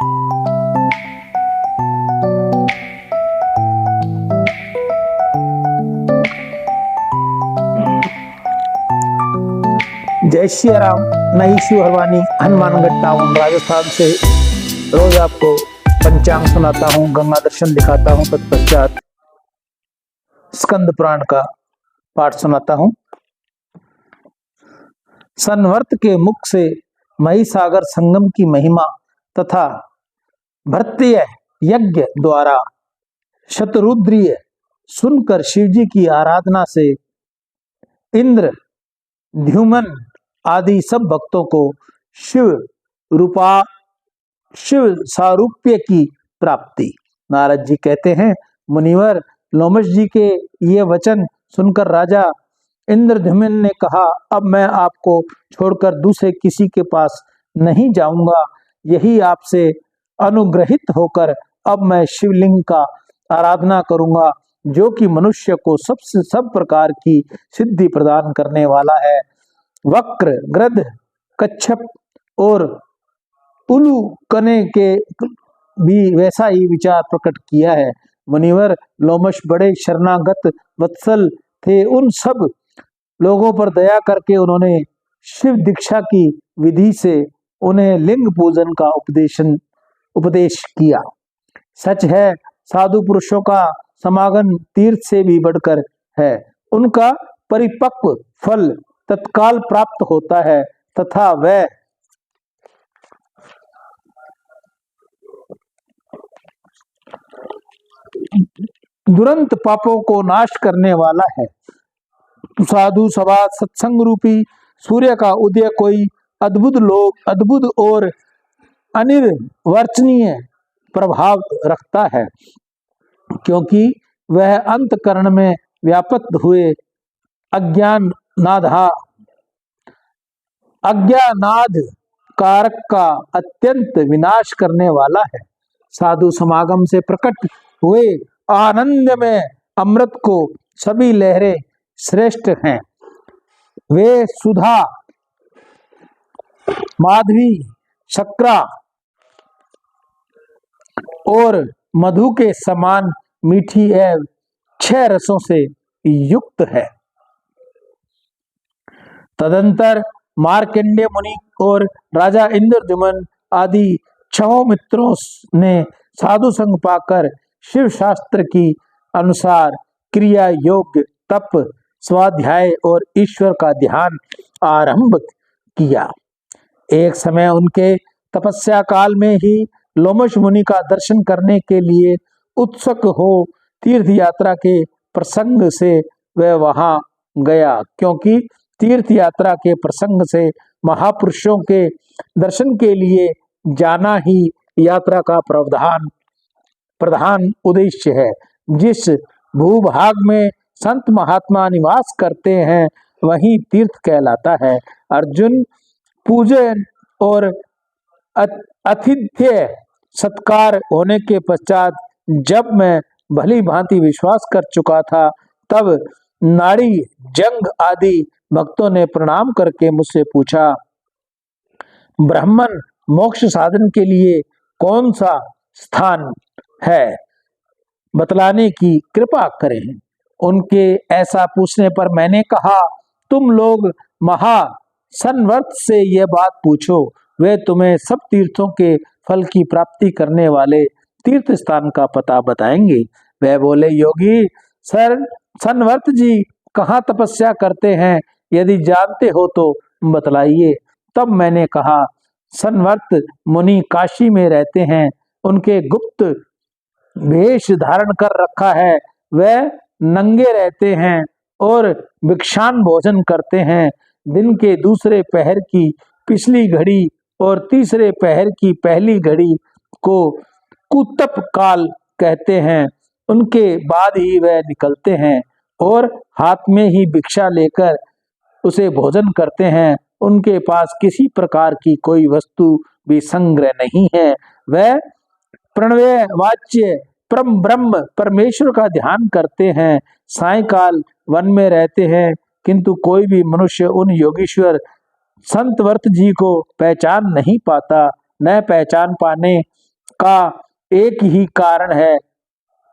जय श्री राम। नई शिवहरवानी हनुमानगढ़ टाउन राजस्थान से रोज आपको पंचांग सुनाता हूँ, गंगा दर्शन दिखाता हूँ, तत्पश्चात स्कंद पुराण का पाठ सुनाता हूँ। संवर्त के मुख से महिसागर संगम की महिमा तथा भृत्य यज्ञ द्वारा शतरुद्रीय सुनकर शिवजी की आराधना से इंद्र द्युमन आदि सब भक्तों को शिव सारूप्य की प्राप्ति। नारद जी कहते हैं, मुनिवर लोमश जी के ये वचन सुनकर राजा इंद्रद्युम्न ने कहा, अब मैं आपको छोड़कर दूसरे किसी के पास नहीं जाऊंगा। यही आपसे अनुग्रहित होकर अब मैं शिवलिंग का आराधना करूंगा, जो कि मनुष्य को सब प्रकार की सिद्धि प्रदान करने वाला है। वक्र, गृध, कच्छप और उलूकने के भी वैसा ही विचार प्रकट किया है। मुनिवर लोमश बड़े शरणागत वत्सल थे। उन सब लोगों पर दया करके उन्होंने शिव दीक्षा की विधि से उन्हें लिंग पूजन का उपदेश किया। सच है, साधु पुरुषों का समागम तीर्थ से भी बढ़कर है। उनका परिपक्व फल तत्काल प्राप्त होता है तथा वह तुरंत पापों को नाश करने वाला है। साधु सभा सत्संग रूपी सूर्य का उदय कोई अद्भुत और अनिर्वचनीय प्रभाव रखता है, क्योंकि वह अंतकरण में व्याप्त हुए अज्ञानाद कारक का अत्यंत विनाश करने वाला है। साधु समागम से प्रकट हुए आनंद में अमृत को सभी लहरें श्रेष्ठ हैं। वे सुधा, माधवी, शक्रा और मधु के समान मीठी एवं 6 रसों से युक्त है। तदंतर मार्कंडेय मुनि और राजा इंद्रद्युम्न आदि 6 मित्रों ने साधु संग पाकर शिव शास्त्र की अनुसार क्रिया, योग, तप, स्वाध्याय और ईश्वर का ध्यान आरंभ किया। एक समय उनके तपस्या काल में ही लोमश मुनि का दर्शन करने के लिए उत्सुक हो तीर्थ यात्रा के प्रसंग से वह वहां गया, क्योंकि तीर्थ यात्रा के प्रसंग से महापुरुषों के दर्शन के लिए जाना ही यात्रा का प्रधान उद्देश्य है। जिस भूभाग में संत महात्मा निवास करते हैं वही तीर्थ कहलाता है। अर्जुन, पूजन और आतिथ्य सत्कार होने के पश्चात जब मैं भली भांति विश्वास कर चुका था, तब नाड़ी जंग आदि भक्तों ने प्रणाम करके मुझसे पूछा, ब्राह्मण मोक्ष साधन के लिए कौन सा स्थान है, बतलाने की कृपा करें। उनके ऐसा पूछने पर मैंने कहा, तुम लोग महासंवर्त से यह बात पूछो, वे तुम्हें सब तीर्थों के फल की प्राप्ति करने वाले तीर्थ स्थान का पता बताएंगे। वे बोले, योगी सर, संवर्त जी कहाँ तपस्या करते हैं? यदि जानते हो तो बतलाइए। तब मैंने कहा, संवर्त मुनि काशी में रहते हैं। उनके गुप्त वेश धारण कर रखा है। वे नंगे रहते हैं और भिक्षान भोजन करते हैं। दिन के दूसरे पहर की पिछली घड़ी और तीसरे पहर की पहली घड़ी को कुतप काल कहते हैं। उनके बाद ही वह निकलते हैं और हाथ में ही भिक्षा लेकर उसे भोजन करते हैं। उनके पास किसी प्रकार की कोई वस्तु भी संग्रह नहीं है। वह प्रणव वाच्य परम ब्रह्म परमेश्वर का ध्यान करते हैं। सायंकाल वन में रहते हैं, किंतु कोई भी मनुष्य उन योगीश्वर संतवर्त जी को पहचान नहीं पाता। न पहचान पाने का एक ही कारण है,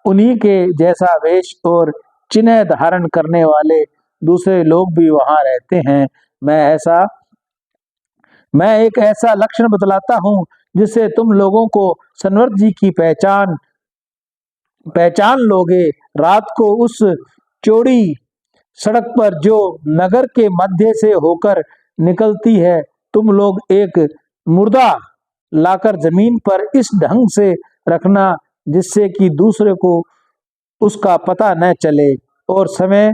उन्हीं के जैसा वेश और चिन्ह धारण करने वाले दूसरे लोग भी वहां रहते हैं। मैं एक ऐसा लक्षण बतलाता हूँ जिससे तुम लोगों को सनवर्त जी की पहचान लोगे। रात को उस चौड़ी सड़क पर जो नगर के मध्य से होकर निकलती है, तुम लोग एक मुर्दा लाकर जमीन पर इस ढंग से रखना जिससे कि दूसरे को उसका पता न चले, और समय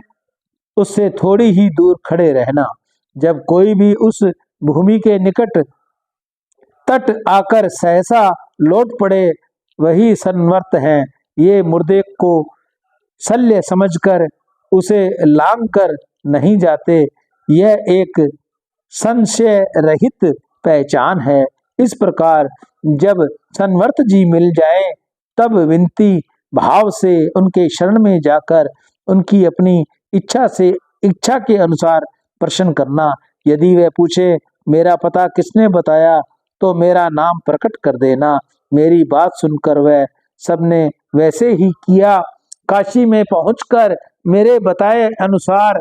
उससे थोड़ी ही दूर खड़े रहना। जब कोई भी उस भूमि के निकट तट आकर सहसा लौट पड़े, वही सन्वर्त है। ये मुर्दे को शल्य समझकर उसे लांग कर नहीं जाते। यह एक संशय रहित पहचान है। इस प्रकार जब सन्वर्त जी मिल जाए, तब विनती भाव से उनके शरण में जाकर उनकी अपनी इच्छा के अनुसार प्रश्न करना। यदि वह पूछे मेरा पता किसने बताया, तो मेरा नाम प्रकट कर देना। मेरी बात सुनकर वह सबने वैसे ही किया। काशी में पहुंचकर मेरे बताए अनुसार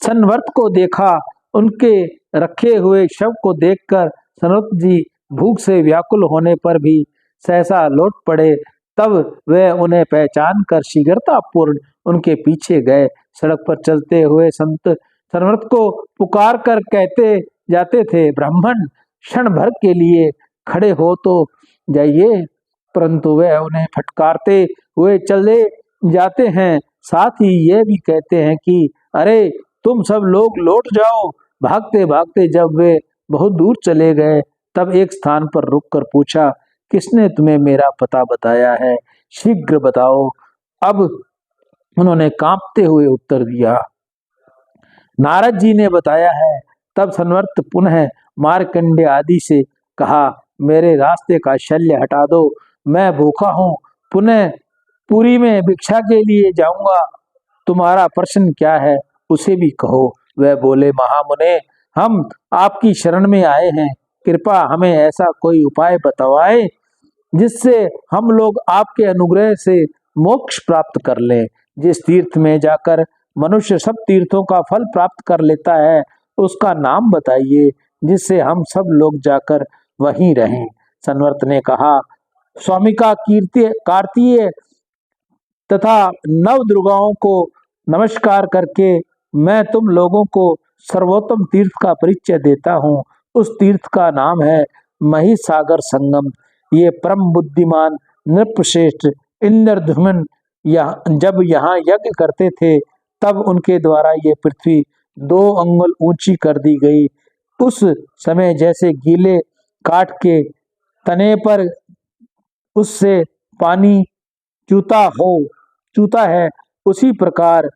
सनवर्त को देखा। उनके रखे हुए शव को देखकर सनवर्त जी भूख से व्याकुल होने पर भी सहसा लौट पड़े। तब वे उन्हें पहचान कर शीघ्रता पूर्ण उनके पीछे गए। सड़क पर चलते हुए संत सनवर्त को पुकार कर कहते जाते थे, ब्राह्मण क्षण भर के लिए खड़े हो तो जाइए, परंतु वे उन्हें फटकारते हुए चले जाते हैं। साथ ही ये भी कहते हैं कि अरे तुम सब लोग लौट जाओ। भागते भागते जब वे बहुत दूर चले गए, तब एक स्थान पर रुककर पूछा, किसने तुम्हें मेरा पता बताया है? शीघ्र बताओ। अब उन्होंने कांपते हुए उत्तर दिया, नारद जी ने बताया है। तब सनवर्त पुनः मार्कंडे आदि से कहा, मेरे रास्ते का शल्य हटा दो, मैं भूखा हूँ, पुनः पुरी में भिक्षा के लिए जाऊंगा। तुम्हारा प्रश्न क्या है, उसे भी कहो। वह बोले, महामुने, हम आपकी शरण में आए हैं, कृपा हमें ऐसा कोई उपाय बतवाए जिससे हम लोग आपके अनुग्रह से मोक्ष प्राप्त कर लें। जिस तीर्थ में जाकर मनुष्य सब तीर्थों का फल प्राप्त कर लेता है, उसका नाम बताइए, जिससे हम सब लोग जाकर वहीं रहें। सनवर्त ने कहा, स्वामी का कार्तिय तथा नव दुर्गाओं को नमस्कार करके मैं तुम लोगों को सर्वोत्तम तीर्थ का परिचय देता हूँ। उस तीर्थ का नाम है महिसागर संगम। ये परम बुद्धिमान नृपश्रेष्ठ इंद्रधुम्न जब यहाँ यज्ञ करते थे, तब उनके द्वारा ये पृथ्वी 2 अंगुल ऊंची कर दी गई। उस समय जैसे गीले काठ के तने पर उससे पानी चूता है, उसी प्रकार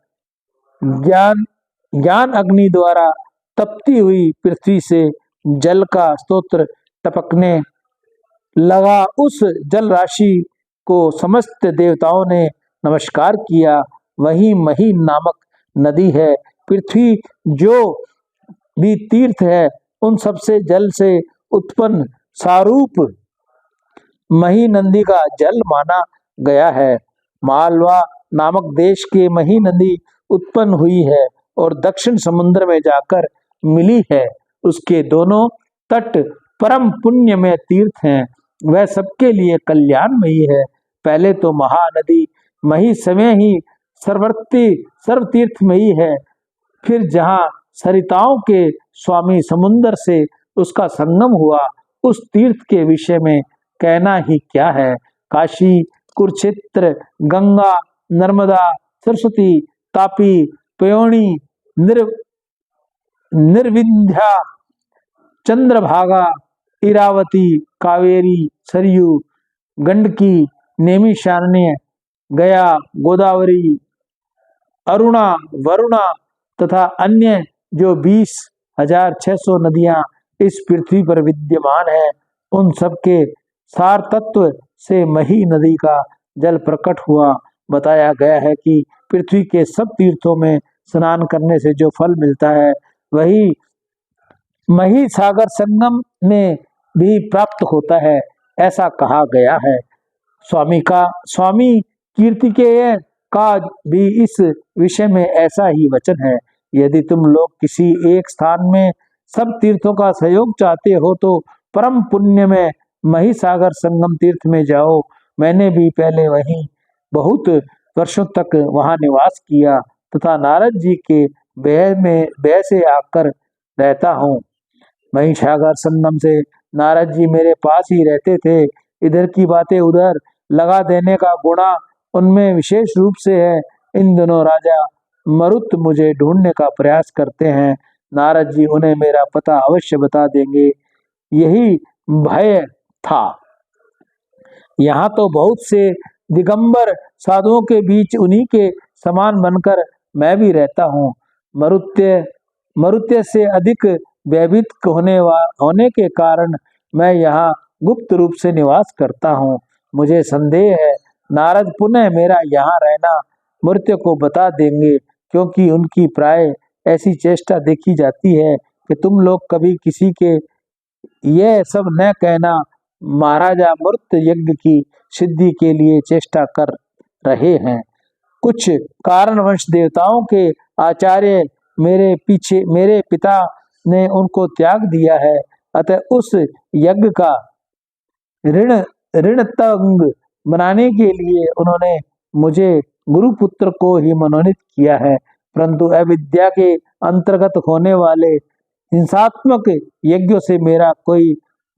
ज्ञान अग्नि द्वारा तपती हुई पृथ्वी से जल का स्तोत्र टपकने लगा। उस जल राशि को समस्त देवताओं ने नमस्कार किया। वही मही नामक नदी है। पृथ्वी जो भी तीर्थ है, उन सबसे जल से उत्पन्न सारूप मही नदी का जल माना गया है। मालवा नामक देश के मही नदी उत्पन्न हुई है और दक्षिण समुद्र में जाकर मिली है। उसके दोनों तट परम पुण्यमय तीर्थ हैं। वह सबके लिए कल्याणमयी है। पहले तो महानदी मही समय ही सर्वतीर्थमयी है। फिर जहाँ सरिताओं के स्वामी समुद्र से उसका संगम हुआ, उस तीर्थ के विषय में कहना ही क्या है। काशी, कुरुक्षेत्र, गंगा, नर्मदा, सरस्वती, तापी, पयोनी, निर्विंध्या, चंद्रभागा, इरावती, कावेरी, सरयू, गंडकी, नैमिषारण्य, गया, गोदावरी, अरुणा, वरुणा तथा अन्य जो 20,600 नदियां इस पृथ्वी पर विद्यमान है, उन सब के सार तत्व से मही नदी का जल प्रकट हुआ। बताया गया है कि पृथ्वी के सब तीर्थों में स्नान करने से जो फल मिलता है, वही मही सागर संगम में भी प्राप्त होता है। ऐसा कहा गया है। स्वामी कीर्तिकेय का भी इस विषय में ऐसा ही वचन है। यदि तुम लोग किसी एक स्थान में सब तीर्थों का सहयोग चाहते हो तो परम पुण्य में महिसागर संगम तीर्थ में जाओ। मैंने भी पहले वहीं बहुत वर्षों तक वहां निवास किया तथा नारद जी के बेह से आकर रहता हूँ। महिसागर संगम से नारद जी मेरे पास ही रहते थे। इधर की बातें उधर लगा देने का गुणा उनमें विशेष रूप से है। इन दिनों राजा मरुत मुझे ढूंढने का प्रयास करते हैं। नारद जी उन्हें मेरा पता अवश्य बता देंगे, यही भय था। यहाँ तो बहुत से दिगंबर साधुओं के बीच उन्हीं के समान बनकर मैं भी रहता हूँ। मरुत्य मरुत्य से अधिक भयभीत होने के कारण मैं यहाँ गुप्त रूप से निवास करता हूँ। मुझे संदेह है नारद पुनः मेरा यहाँ रहना मृत्यु को बता देंगे, क्योंकि उनकी प्राय ऐसी चेष्टा देखी जाती है कि तुम लोग कभी किसी के यह सब न कहना। महाराजा मृत यज्ञ की सिद्धि के लिए चेष्टा कर रहे हैं। कुछ कारणवश देवताओं के आचार्य मेरे पिता ने उनको त्याग दिया है। अतः उस यज्ञ का ऋण ऋणतंग बनाने के लिए उन्होंने मुझे गुरुपुत्र को ही मनोनीत किया है। परंतु अविद्या के अंतर्गत होने वाले हिंसात्मक यज्ञों से मेरा कोई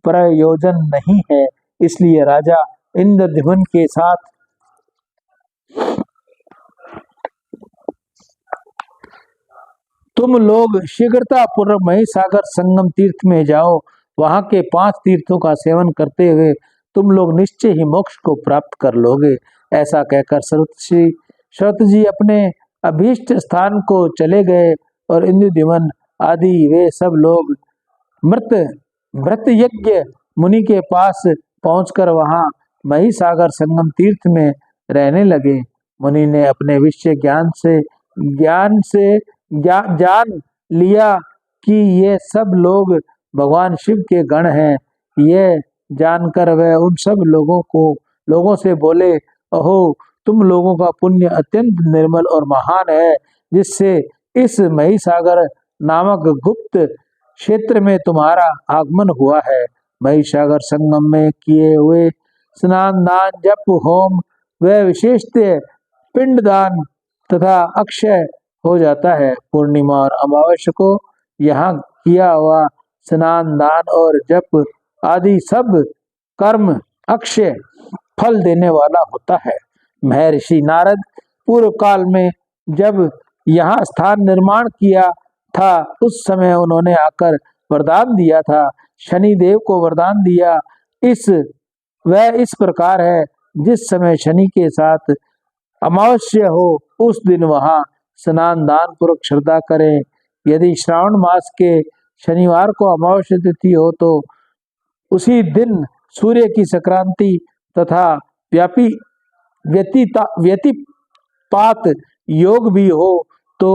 प्रयोजन नहीं है। इसलिए राजा इंद्रद्युम्न के साथ तुम लोग शीघ्रता पूर्वक महिसागर संगम तीर्थ में जाओ। वहां के 5 तीर्थों का सेवन करते हुए तुम लोग निश्चय ही मोक्ष को प्राप्त कर लोगे। ऐसा कहकर शरत जी अपने अभीष्ट स्थान को चले गए और इंद्रद्युम्न आदि वे सब लोग मृत यज्ञ मुनि के पास पहुंचकर वहां महिसागर संगम तीर्थ में रहने लगे। मुनि ने अपने विषय जान लिया कि ये सब लोग भगवान शिव के गण हैं। ये जानकर वह उन सब लोगों से बोले, अहो तुम लोगों का पुण्य अत्यंत निर्मल और महान है, जिससे इस महिसागर नामक गुप्त क्षेत्र में तुम्हारा आगमन हुआ है। महिसागर संगम में किए हुए स्नान, दान, जप, होम व विशेषतः पिंडदान तथा अक्षय हो जाता है। पूर्णिमा और अमावस्या को यहाँ किया हुआ स्नान, दान और जप आदि सब कर्म अक्षय फल देने वाला होता है। महर्षि नारद पूर्व काल में जब यहाँ स्थान निर्माण किया था, उस समय उन्होंने आकर वरदान दिया था। शनि देव को वरदान दिया वह इस प्रकार है, जिस समय शनि के साथ अमावस्या हो उस दिन वहां स्नान दान पूर्वक श्रद्धा करें। यदि श्रावण मास के शनिवार को अमावस्या तिथि हो तो उसी दिन सूर्य की संक्रांति तथा व्यतिपात योग भी हो तो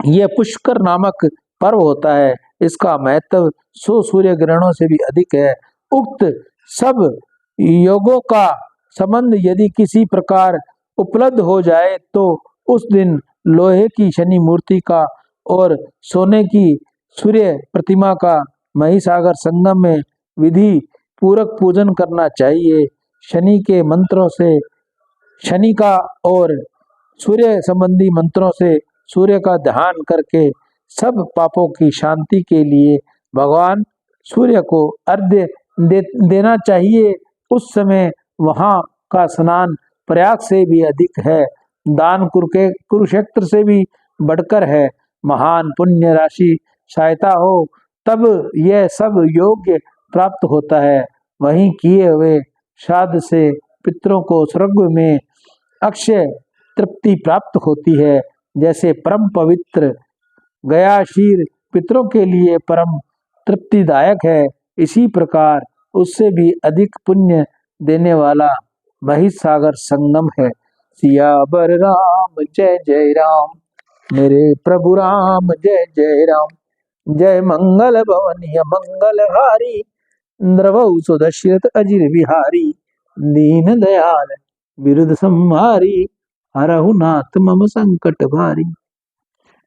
यह पुष्कर नामक पर्व होता है। इसका महत्व 100 सूर्य ग्रहणों से भी अधिक है। उक्त सब योगों का संबंध यदि किसी प्रकार उपलब्ध हो जाए तो उस दिन लोहे की शनि मूर्ति का और सोने की सूर्य प्रतिमा का महिसागर संगम में विधि पूर्वक पूजन करना चाहिए। शनि के मंत्रों से शनि का और सूर्य संबंधी मंत्रों से सूर्य का ध्यान करके सब पापों की शांति के लिए भगवान सूर्य को अर्घ्य देना चाहिए। उस समय वहां का स्नान प्रयाग से भी अधिक है, दान कुरुक्षेत्र से भी बढ़कर है। महान पुण्य राशि सहायता हो तब यह सब योग्य प्राप्त होता है। वहीं किए हुए श्राद्ध से पितरों को स्वर्ग में अक्षय तृप्ति प्राप्त होती है। जैसे परम पवित्र गया शीर पितरों के लिए परम तृप्तिदायक है, इसी प्रकार उससे भी अधिक पुण्य देने वाला महिसागर संगम है। सियावर राम जय जय राम, मेरे प्रभु राम जय जय राम। जय मंगल भवन मंगलहारी, द्रवौ सुदशरथ अजिर बिहारी, दीन दयाल बिरुद संहारी, हरहु नाथ मम संकट भारी।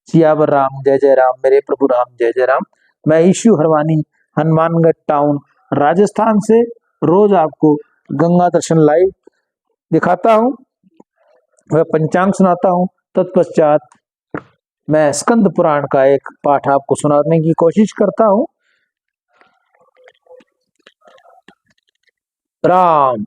सियावर राम जय जय राम, मेरे प्रभु राम जय जय राम। मैं ईशु हरवानी, हनुमानगढ़ टाउन, राजस्थान से रोज आपको गंगा दर्शन लाइव दिखाता हूँ, वह पंचांग सुनाता हूँ। तत्पश्चात मैं स्कंद पुराण का एक पाठ आपको सुनाने की कोशिश करता हूँ। राम